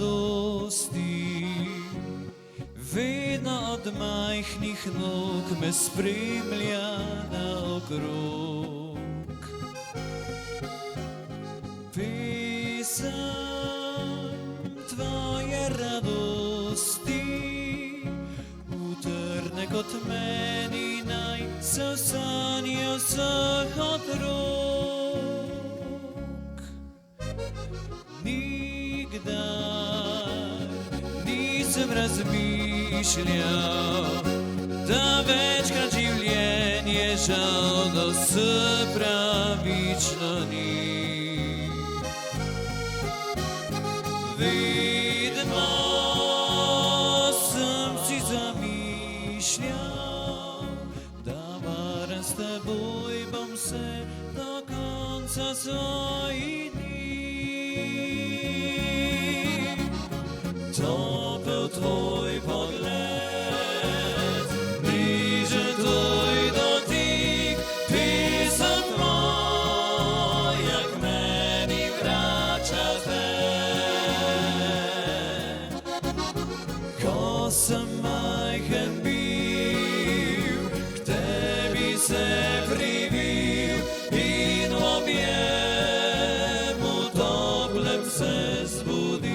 radosti, vedno od majhnih nog me spremlja naokrog. Pesem tvoje radosti, utrne kot meni naj se v sanje vseh otrok. Nikdar nisem razmišljal, da večkrat življenje žalno se pravično ni. Vedno sem si zamišljal, da varam s teboj bom se do konca svojih dni. Topel tvoj pogled, bliže tvoj dotik, pesem tvoja k meni vrača te. Ko sem majhen bil, k tebi se privil in v objemu toplem se zbudil.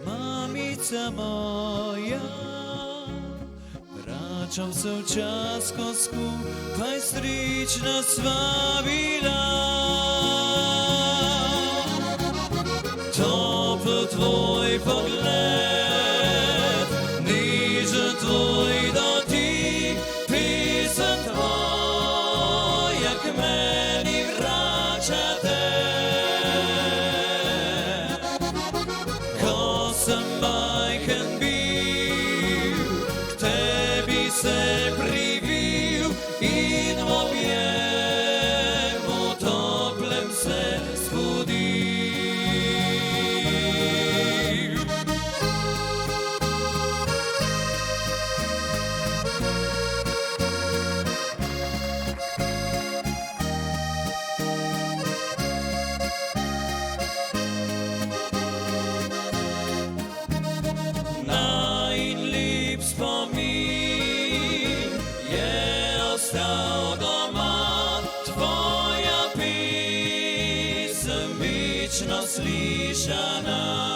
Mamica moja, vračam se v čas, ko skupaj srečno sva bila. Topel tvoj pogled, nežen tvoj dotik, pesem tvoja k meni vrača te. Ko sem majhen bil, k tebi se privil in v objemu toplem se zbudil. Najlep spomin je ostal doma, tvoja pesem večno slišana.